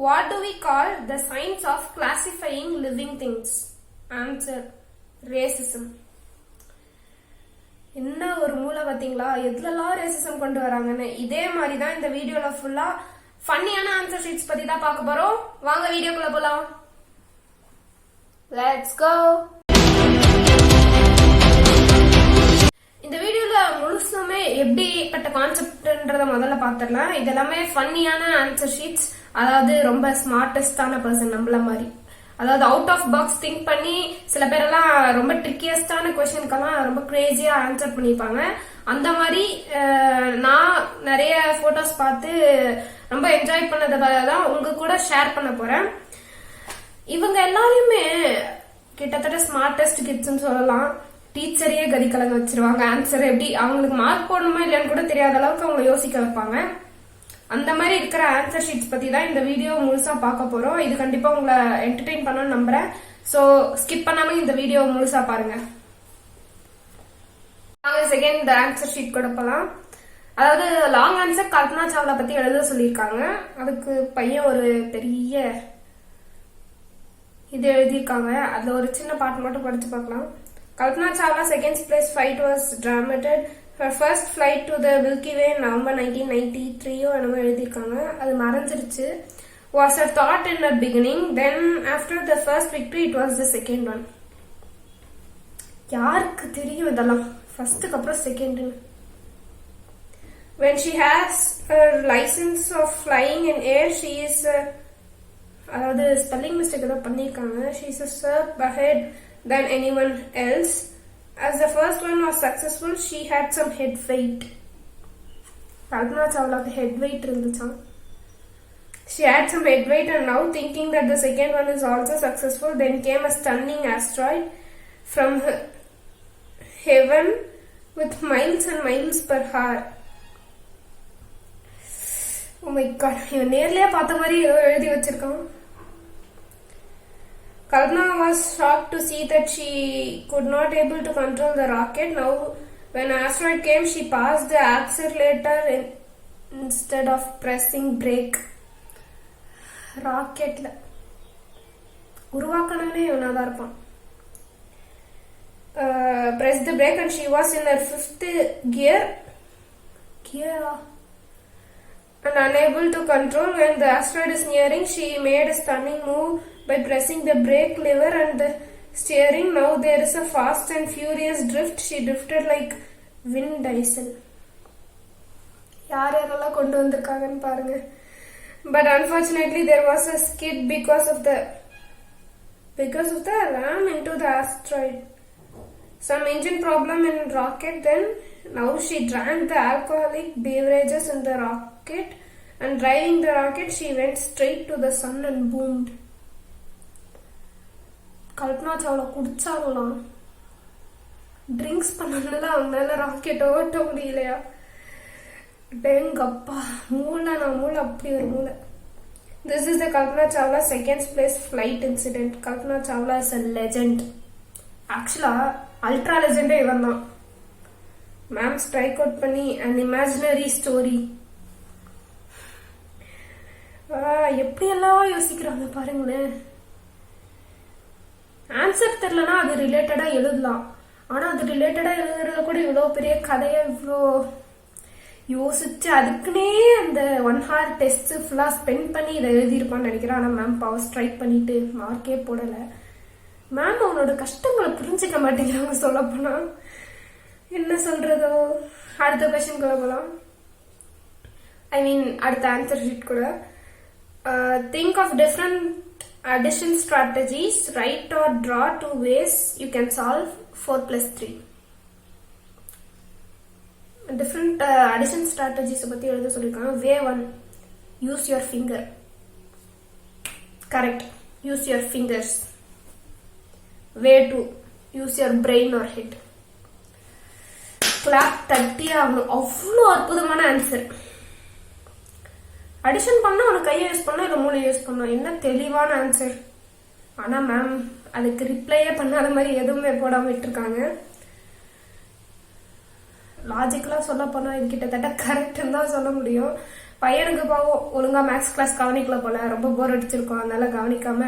What do we call the science of classifying living things? Answer: racism. என்ன ஒரு மூளை பாத்தீங்களா, எதுலலாம் ரேசிசம் கொண்டு வராங்கன்னு. இதே மாதிரி தான் இந்த வீடியோல ஃபுல்லா ஃபன்னியான ஆன்சர் ஷீட்ஸ் பத்தி தான் பார்க்க போறோம். வாங்க வீடியோக்குள்ள போலாம். Let's go. இந்த வீடியோல முழுசுமே எப்படிப்பட்ட கான்செப்ட்ன்றத முதல்ல பாத்துடலாம். இதெல்லாமே ஃபன்னியான ஆன்சர் ஷீட்ஸ், அதாவது ரொம்ப ஸ்மார்டஸ்டான பர்சன் நம்மள மாதிரி, அதாவது அவுட் ஆஃப் பாக்ஸ் திங்க் பண்ணி சில பேரெல்லாம் ரொம்ப ட்ரிக்கியஸ்டான கொஸ்டினுக்கெல்லாம் ரொம்ப கிரேசியா ஆன்சர் பண்ணிருப்பாங்க. அந்த மாதிரி நான் நிறைய போட்டோஸ் பார்த்து ரொம்ப என்ஜாய் பண்ணதான் உங்க கூட ஷேர் பண்ண போறேன். இவங்க எல்லாரையுமே கிட்டத்தட்ட ஸ்மார்டஸ்ட் கிட்ஸ்ன்னு சொல்லலாம். டீச்சரையே கதி கலங்க வச்சிருவாங்க. ஆன்சர் எப்படி அவங்களுக்கு மார்க் போடணுமா இல்லையான்னு கூட தெரியாத அளவுக்கு அவங்க யோசிக்க வைப்பாங்க. அந்த மாதிரி இருக்கிற ஆன்சர் ஷீட்ஸ் பத்தி தான் இந்த வீடியோ முழுசா பார்க்க போறோம். இது கண்டிப்பா உங்களை என்டர்டெயின் பண்ணணும்னு நம்புறேன். சோ ஸ்கிப் பண்ணாம இந்த வீடியோ முழுசா பாருங்க. செகண்ட் இந்த ஆன்சர் ஷீட் கூட போலாம். அதாவது லாங் ஆன்சர் கல்பனா சாவ்லா பத்தி எழுத சொல்லியிருக்காங்க. அதுக்கு பையன் ஒரு பெரிய இது எழுதியிருக்காங்க. அதுல ஒரு சின்ன பாட்டு மட்டும் படிச்சு பார்க்கலாம். Kalpana Chawla's second place flight was dramated. Her first flight to the Milky Way in November 1993 என்னமோ எழுதியிருக்காங்க. அது மறைஞ்சிருச்சு. Was her thought in the beginning. Then after the first victory it was the second one. யாருக்கு தெரியும் இதெல்லாம்? ஃபர்ஸ்ட்க்கு அப்புறம் second. When she has her license of flying in air, she is அதாவது spelling mistake ஏதோ பண்ணியிருக்காங்க. She is a step ahead than anyone else. As the first one was successful, she had some head weight. Kalpana Chawla's head weight irundhucha. She had some head weight, and now thinking that the second one is also successful, then came a stunning asteroid from heaven with miles and miles per hour. Oh my god, இவன் நேர்லயே பார்த்த மாதிரி ஏதோ எழுதி வச்சிருக்கான். Kalpana was shocked to see that she could not able to control the rocket. Now, when an asteroid came, she passed the accelerator instead of pressing brake. ராக்கெட்ல உருவாக்கணும்னே இவனாதான் இருப்பான். Pressed the brake and she was in her fifth gear and unable to control. When the asteroid is nearing, she made a stunning move by pressing the brake lever and the steering. Now there is a fast and furious drift. She drifted like Vin Diesel. யாரெல்லாம் கொண்டு வந்திருக்காங்கன்னு பாருங்க. But unfortunately there was a skid because of the ram into the asteroid. Some engine problem in rocket. Then now she drank the alcoholic beverages in the rocket, and driving the rocket she went straight to the sun and boomed. Kalpana Chawla குடிச்சாங்களாம். Drinks பண்ணனால அவங்களால rocket ஓட்ட முடியலையா? டேங்கப்பா, மூளை அப்படி ஒரு மூளை. This is the Kalpana Chawla second place flight incident. Kalpana Chawla is a legend. ஆக்சுவலா அல்ட்ரா லெஜெண்டே இவன் தான். மேம் ஸ்ட்ரைக் அவுட் பண்ணி அன் இமேஜினரி ஸ்டோரி. எப்படி எல்லாம் யோசிக்கிறாங்க பாருங்களேன். ஆன்சர் தெரியலனா அது ரிலேட்டடா எழுதலாம். ஆனா அது ரிலேட்டடா எழுதுறத கூட இவ்வளவு பெரிய கதையை இவ்வளோ யோசிச்சு அதுக்குன்னே அந்த 1 hour டெஸ்ட் ஃபுல்லா ஸ்பெண்ட் பண்ணி இதை எழுதியிருப்பான்னு நினைக்கிறேன். ஆனா மேம் பவர் ஸ்ட்ரைக் பண்ணிட்டு மார்க்கே போடல. மேம் அவனோட கஷ்டங்களை புரிஞ்சுக்க மாட்டேங்கிறாங்க சொல்ல போனா. என்ன சொல்றதோ. அடுத்த கொஸ்டின் போகலாம். ஐ மீன் அடுத்த ஆன்சர் ஷீட் கூட. Think of different addition strategies. Write or draw 2 ways you can solve 4 plus 3. Different addition strategies பத்தி எழுத சொல்லிருக்காங்க. Way 1, use your finger. Correct, use your fingers. Way 2, use your brain or head. Clap தட்டி ஆகணும். அவ்வளோ அற்புதமான answer. Addition பண்ணா உனக்கு கையை யூஸ் பண்ணா இல்லை மூளை யூஸ் பண்ணா. என்ன தெளிவான ஆன்சர். ஆனா மேம் அதுக்கு ரிப்ளையே பண்ணாத மாதிரி எதுவுமே போடாம விட்டுருக்காங்க. லாஜிக்கலா சொல்ல போனா இது கிட்டத்தட்ட கரெக்ட்னு தான் சொல்ல முடியும். பையனுக்கு பாவம் ஒழுங்கா மேக்ஸ் கிளாஸ் கவனிக்கல போல, ரொம்ப போர் அடிச்சிருக்கோம், அதனால கவனிக்காம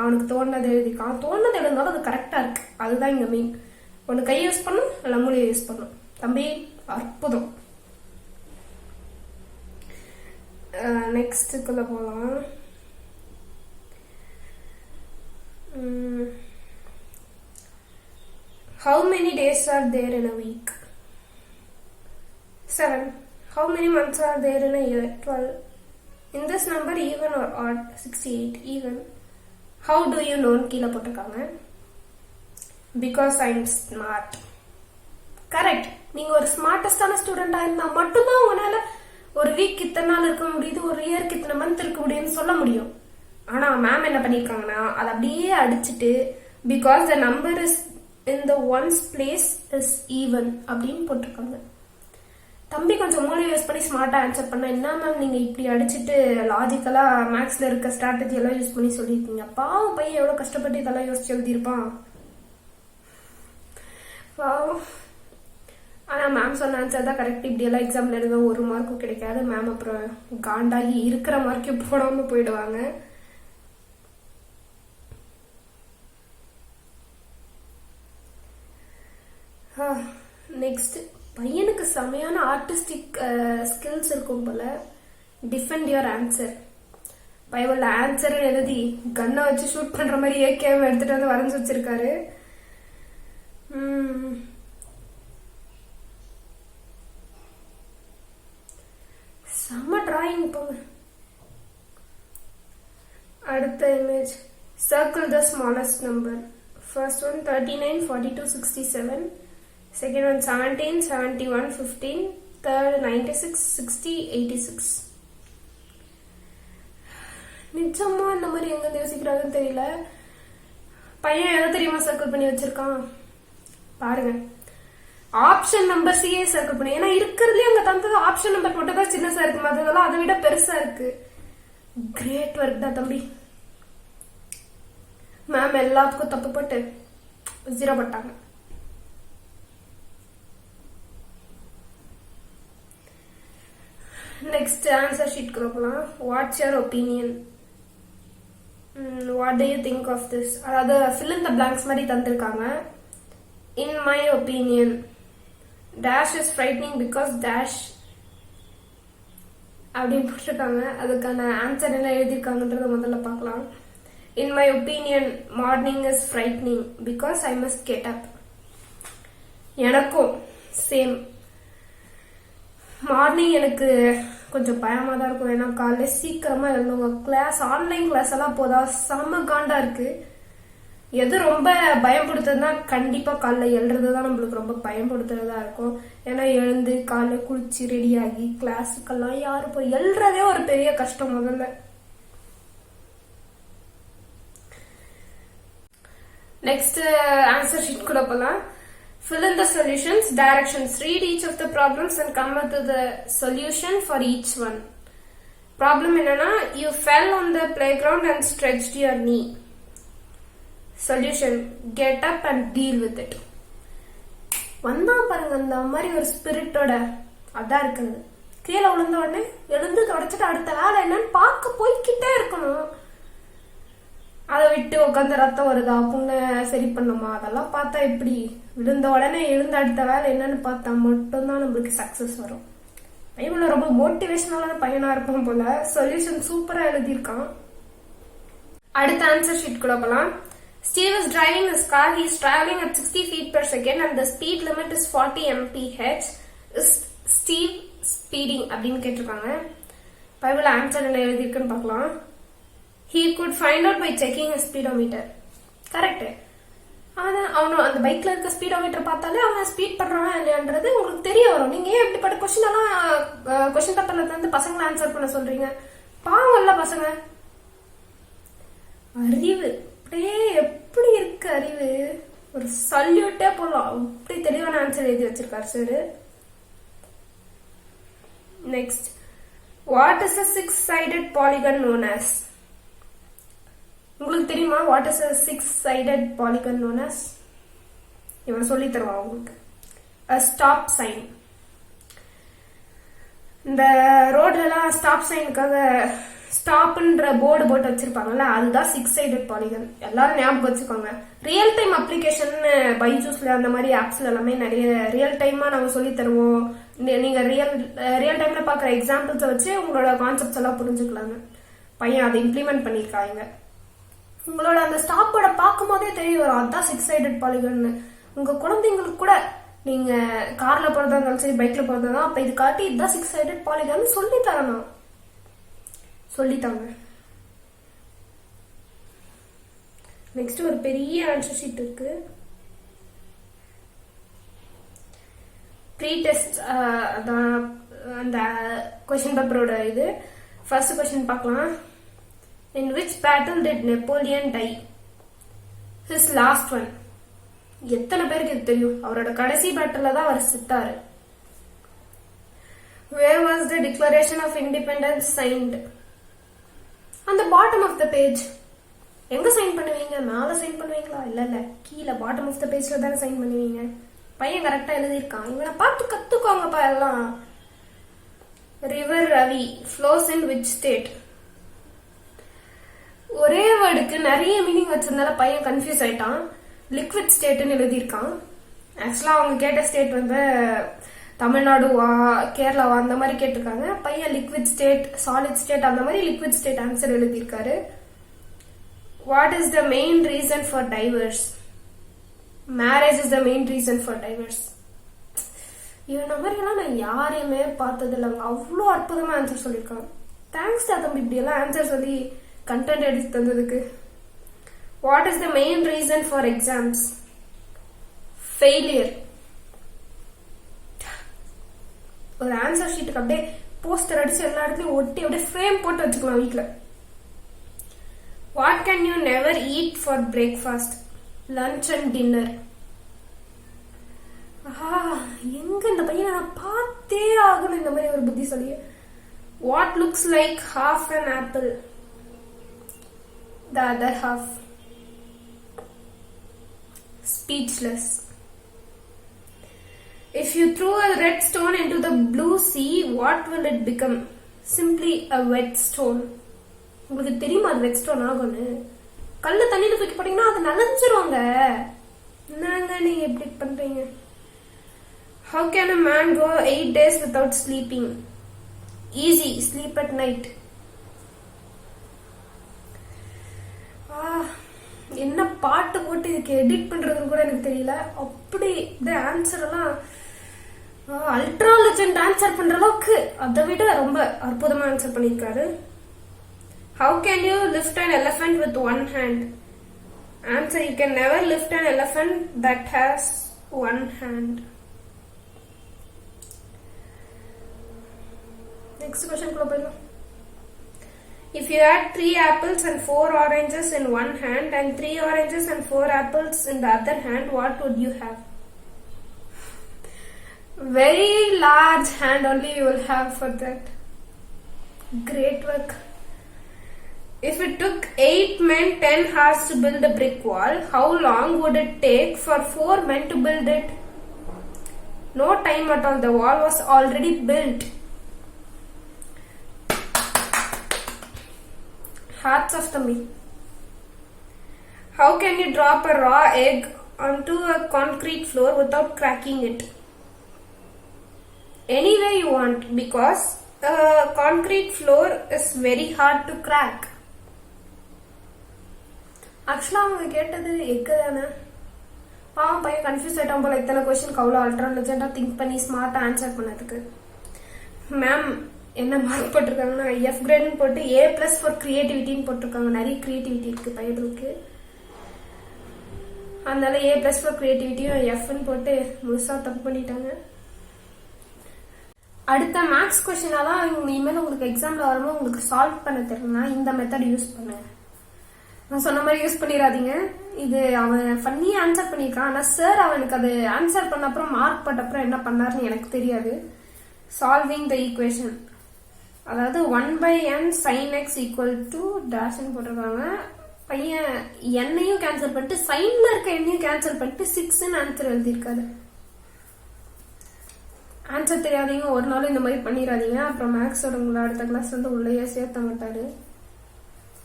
அவனுக்கு தோணுனது எழுதிக்கான். தோணுனது எழுதினாலும் அது கரெக்டா இருக்கு, அதுதான் இங்க மீன். ஒன்னு கை யூஸ் பண்ணும், இல்ல மூளையை யூஸ் பண்ணும். தம்பி அற்புதம். நெக்ஸ்ட்டுக்குள்ள போலாம். How many days are there in a week? 7. How many months are there in a year? 12. In this number, even or odd? 68. Even. How do you know? கீழே போட்டிருக்காங்க. Because I'm smart. கரெக்ட். நீங்க ஒரு ஸ்மார்ட்டஸ்டான ஸ்டூடெண்டா இருந்தா மட்டும்தான் உங்களால ஒரு week இத்தனை நாள் இருக்க முடியுது, ஒரு இயருக்கு இத்தனை மந்த் இருக்க முடியும்னு சொல்ல முடியும். ஆனா மேம் என்ன பண்ணிருக்காங்கன்னா அதை அப்படியே அடிச்சுட்டு because the number is in the ones place is even அப்படின்னு போட்டிருக்காங்க. தம்பி கொஞ்சம் மூளை யூஸ் பண்ணி ஸ்மார்ட்டா ஆன்சர் பண்ண, என்ன மேம் நீங்க இப்படி அடிச்சுட்டு லாஜிக்கலா மேக்ஸ்ல இருக்க ஸ்ட்ராட்டஜி எல்லாம் யூஸ் பண்ணி சொல்லிருக்கீங்க. பாவம் பையன் எவ்வளவு கஷ்டப்பட்டு இதெல்லாம் யோசிச்சு எழுதியிருப்பான். ஆனா மேம் சொன்ன ஆன்சர் தான் கரெக்ட். இப்படி எல்லாம் எக்ஸாம்ல எழுத ஒரு மார்க்கும் கிடைக்காது. மேம் அப்புறம் காண்டாகி இருக்கிற மார்க்கே போடாம போயிடுவாங்க. நெக்ஸ்ட், பையனுக்கு செமையான ஆர்டிஸ்டிக் ஸ்கில்ஸ் இருக்கும் போல. Defend your answer. பைபிள்ல ஆன்சர் எழுதி கன்னை வச்சு ஷூட் பண்ற மாதிரி ஏகேஎம் எடுத்துட்டு வந்து வரைஞ்சு வச்சிருக்காரு. செம்ம டிராயிங் போங்க. அடுத்த image, circle the smallest number. First one 39, 42, 67. Second one 17, 71, 15. Third 96, 60, 86. நிஜமா இந்த மாதிரி எங்க யோசிக்கிறாங்கன்னு தெரியல. பையன் எதை தெரியுமா சர்க்கிள் பண்ணி வச்சிருக்கான் பாருங்க. ஆப்ஷன் நம்பர் சிஏ சர்க்கிள் பண்ணி, ஏன்னா இருக்கிறதுலயே அங்க தந்தது ஆப்ஷன் நம்பர் மட்டும் தான் சின்னசா இருக்கு, மற்றதெல்லாம் அதை விட பெருசா இருக்கு. கிரேட் ஒர்க் தான் தம்பி. மேம் எல்லாத்துக்கும் தப்பு போட்டு 0 போட்டாங்க. நெக்ஸ்ட் ஆன்சர் ஷீட் கொடுக்கலாம். What's your opinion? What do you think of this? அதாவது fill in the blanks மாதிரி தந்திருக்காங்க. In my opinion, dash is frightening because dash அப்படின்னு போட்டிருக்காங்க. அதுக்கான ஆன்சர் என்ன எழுதியிருக்காங்கன்றத முதல்ல பார்க்கலாம். In my opinion, morning is frightening because I must get up. எனக்கும் சேம். மார்னிங் எனக்கு கொஞ்சம் பயமா தான் இருக்கும், ஏன்னா காலைல சீக்கிரமா எழுதுவாங்க. கிளாஸ் ஆன்லைன் கிளாஸ் எல்லாம் போதா செம்ம காண்டா இருக்கு. எது ரொம்ப பயப்படுத்துறதுன்னா கண்டிப்பா காலைல எழுறதுதான் நம்மளுக்கு ரொம்ப பயப்படுத்துறதா இருக்கும். ஏன்னா எழுந்து காலைல குளிச்சு ரெடி ஆகி கிளாஸுக்கெல்லாம் யாரு போய் எழுறதே ஒரு பெரிய கஷ்டம் முதல்ல. நெக்ஸ்ட் ஆன்சர் ஷீட் கூட போலாம். Fill in the solutions, directions. Read each of the problems and come up to the solution for each one. Problem என்னன்னா, you fell on the playground and stretched your knee. Solution, get up and deal with it. வந்தா பாருங்க அந்த மாதிரி ஒரு ஸ்பிரிட்டோட, அதான் இருக்குது. கீழே விழுந்த உடனே எழுந்து தொடச்சிட்டு அடுத்த வேலை என்னன்னு பார்க்க போய்கிட்டே இருக்கணும். அதை விட்டு உட்காந்து ரத்தம் வருதா, புண்ணை சரி பண்ணுமா, அதெல்லாம் பார்த்தா எப்படி? விழுந்த உடனே எழுந்த அடுத்த வேலை என்னன்னு பார்த்தா மட்டும்தான் நம்மளுக்கு சக்சஸ் வரும். பையன் ரொம்ப மோட்டிவேஷனலான பையனா இருப்பான் போல. சொல்யூஷன் சூப்பரா எழுதியிருக்கான். அடுத்த ஆன்சர் ஷீட் கூட போலாம். Steve is driving his car. He is traveling at 60 feet per second and the speed limit is 40 mph. Is Steve speeding அப்படின்னு கேட்டிருக்காங்க. பைபிள் ஆன்சர் என்ன எழுதியிருக்குன்னு பார்க்கலாம். He could find out by checking his speedometer. Correct. ஆனா அவனு அந்த பைக்ல இருக்க speedometer பார்த்தாலே அவன் ஸ்பீட் பண்றான் இல்லையான்றது உங்களுக்கு தெரிய வரும். நீங்க ஏன் இப்படிப்பட்ட கொஸ்டின் எல்லாம் கொஸ்டின் பேப்பர்ல இருந்து பசங்களை ஆன்சர் பண்ண சொல்றீங்க? பாவம் இல்ல பசங்க. அறிவு அப்படியே எப்படி இருக்கு அறிவு, ஒரு சல்யூட்டே போலாம். அப்படி தெளிவான ஆன்சர் எழுதி வச்சிருக்காரு sir. Next, what is a six-sided polygon known as? உங்களுக்கு தெரியுமா what is a six-sided polygon known as? இவன் சொல்லி தருவான் உங்களுக்கு. A stop sign. இந்த ரோட்லலாம் ஸ்டாப் சைனுக்காக ஸ்டாப்ன்ற போர்டு போட்டு வச்சிருப்பாங்கல்ல, அதுதான் 6 sided பாலிகன். எல்லாரும் ஞாபகம் வச்சுக்கோங்க. ரியல் டைம் அப்ளிகேஷன் பைஜூஸ்ல அந்த மாதிரி ஆப்ஸ்ல எல்லாமே நிறைய ரியல் டைமா நம்ம சொல்லி தருவோம். நீங்க ரியல் டைம்ல பாக்குற எக்ஸாம்பிள்ஸை வச்சு உங்களோட கான்செப்ட்ஸ் எல்லாம் புரிஞ்சுக்கலாங்க. பையன் அதை இம்ப்ளிமெண்ட் பண்ணிருக்காங்க. உங்களோட அந்த ஸ்டாப்போட பார்க்கும் போதே தெரிய வரும், அதுதான் 6 sided பாலிகன். உங்க குழந்தைங்களுக்கு கூட நீங்க கார்ல போறதா இருந்தாலும் சரி, பைக்ல போறதா இருந்தாலும் அப்ப இது காட்டி இதுதான் 6 sided பாலிகன் சொல்லி தரணும். சொல்லித்தாங்க. நெக்ஸ்ட் ஒரு பெரிய ஆன்சர் ஷீட் இருக்கு. ப்ரீ டெஸ்ட் அந்த கொஸ்டின் பேப்பரோட இது. ஃபர்ஸ்ட் கொஸ்டின் பார்க்கலாம். In which battle did Napoleon die? His last one. எத்தனை பேருக்கு இது தெரியும்? அவரோட கடைசி பேட்டில் தான் அவர் செத்தாரு. Where was the Declaration of Independence signed? அந்த பாட்டம் ஆஃப் த பேஜ். எங்க சைன் பண்ணுவீங்க? மேல சைன் பண்ணுவீங்களா? இல்ல கீழே பாட்டம் ஆஃப் த பேஜ்ல தானே சைன் பண்ணுவீங்க. பையன் கரெக்டா எழுதியிருக்கான். இவனை பார்த்து கத்துக்கோங்கப்பா எல்லாம். River Ravi flows in which state? ஒரே வேர்டுக்கு நிறைய மீனிங் வச்சிருந்தால பையன் கன்ஃபியூஸ் ஆயிட்டான். லிக்விட் ஸ்டேட்னு எழுதியிருக்கான். ஆக்சுவலா அவங்க கேட்ட ஸ்டேட் வந்து தமிழ்நாடுவா கேரளாவா அந்த மாதிரி கேட்டிருக்காங்க. பையன் லிக்விட் ஸ்டேட், சாலிட் ஸ்டேட் அந்த மாதிரி லிக்விட் ஸ்டேட் ஆன்சர் எழுதியிருக்காரு. What is the main reason for divorce? Marriage is the main reason for divorce. இவன் மாதிரி எல்லாம் நான் யாரையுமே பார்த்தது இல்லைங்க. அவ்வளோ அற்புதமா ஆன்சர் சொல்லியிருக்காங்க. தேங்க்ஸ் தம்பி இப்படி எல்லாம் ஆன்சர் சொல்லி கண்டென்ட் எடுத்து தந்ததுக்கு. What is the main reason for exams? Failure. ஒரு ஆன்சர் ஷீட்டுக்கு அப்படியே போஸ்டர் அடிச்சு எல்லா இடத்துலயும் ஒட்டி அப்படியே ஃப்ரேம் போட்டு வச்சுக்கலாம் வீட்டுல. What can you never eat for breakfast, lunch and dinner? எங்க இந்த பையனை நான் பார்த்தே ஆகணும் இந்த மாதிரி ஒரு புத்தி சொல்லி. What looks like half an apple, the other half? Speechless. If you throw a red stone into the blue sea, what will it become? Simply a wet stone. உங்களுக்கு தெரியுமா அது வெட் ஸ்டோன் ஆகும்னு? கல்ல தண்ணியில தூக்கி போட்டீங்கன்னா அது நனைஞ்சிருவாங்க. என்னங்க நீங்க எப்படி பண்றீங்க? How can a man go 8 days without sleeping? Easy, sleep at night. என்ன பாட்டு போட்டு இதுக்கு எடிட் பண்றதுன்னு கூட எனக்கு தெரியல. அப்படி ஆன்சர் எல்லாம் அல்ட்ரா லெஜெண்ட் ஆன்சர் பண்ற அளவுக்கு அதை விட ரொம்ப அற்புதமா ஆன்சர் பண்ணிருக்காரு. How can you lift an elephant with one hand? Answer: you can never lift an elephant that has one hand. Next question குள்ள போயிடலாம். If you had 3 apples and 4 oranges in one hand and 3 oranges and 4 apples in the other hand, what would you have? Very large hand only you will have for that. Great work. If it took 8 men 10 hours to build a brick wall, how long would it take for 4 men to build it? No time at all. The wall was already built. Hearts of the me. How can you drop a raw egg onto a concrete floor without cracking it? Any way you want, because a concrete floor is very hard to crack. ஆக்சுவலா அவங்க கேட்டது egg தானே. பாவம் பையன் confuse ஆயிட்டான் போல. இத்தனை question அவ்வளோ அல்ட்ரா லெஜெண்டா திங்க் பண்ணி ஸ்மார்ட்டா ஆன்சர் பண்ணதுக்கு. மேம் என்ன மார்க் போட்டிருக்காங்கன்னா F கிரேட்னு போட்டு A+ ஃபார் கிரியேட்டிவிட்டின்னு போட்டிருக்காங்க. நிறைய கிரியேட்டிவிட்டி இருக்கு பையனுக்கு, அதனால A+ ஃபார் கிரியேட்டிவிட்டியும் Fன்னு போட்டு முழுசா தப்பு பண்ணிட்டாங்க. அடுத்த மேக்ஸ் கொஸ்டினா தான் இனிமேல் உங்களுக்கு எக்ஸாம்ல வரும்போது உங்களுக்கு சால்வ் பண்ண தெரியலனா இந்த மெத்தட் யூஸ் பண்ணுங்க. நான் சொன்ன மாதிரி யூஸ் பண்ணிடாதீங்க. இது அவன் ஃபன்னி ஆன்சர் பண்ணிருக்கான். ஆனா சார் அவனுக்கு அது ஆன்சர் பண்ண அப்புறம் மார்க் போட்ட அப்புறம் என்ன பண்ணாருன்னு எனக்கு தெரியாது. சால்விங் த ஈக்குவேஷன், அதாவது 1/n sin x equal to டேஷ்னு போட்டிருக்காங்க. பையன் என்னையும் கேன்சல் பண்ணிட்டு சைன்ல இருக்க என்னையும் கேன்சல் பண்ணிட்டு 6ன்னு ஆன்சர் எழுதியிருக்காரு. ஆன்சர் தெரியாதீங்க ஒரு நாள் இந்த மாதிரி பண்ணிடாதீங்க. அப்புறம் மேக்ஸோட உங்களை அடுத்த கிளாஸ் வந்து உள்ளேயே சேர்த்த மாட்டாரு.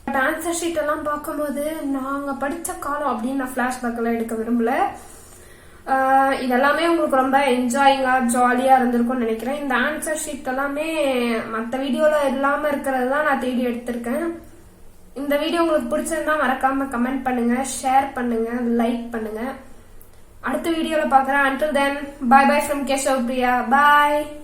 பட் ஆன்சர் ஷீட் எல்லாம் பார்க்கும்போது நாங்க படிச்ச காலம் அப்படின்னு நான் பிளாஷ்பேக் எல்லாம் எடுக்க விரும்பல. இதெல்லாமே உங்களுக்கு ரொம்ப என்ஜாயிங்கா ஜாலியா இருந்திருக்கும்னு நினைக்கிறேன். இந்த ஆன்சர் ஷீட் எல்லாமே மற்ற வீடியோல இல்லாம இருக்கிறது தான் நான் தேடி எடுத்திருக்கேன். இந்த வீடியோ உங்களுக்கு பிடிச்சிருந்தா மறக்காம கமெண்ட் பண்ணுங்க, ஷேர் பண்ணுங்க, லைக் பண்ணுங்க. அடுத்த வீடியோல பாக்குறேன். until then bye bye from Keshav Priya. Bye.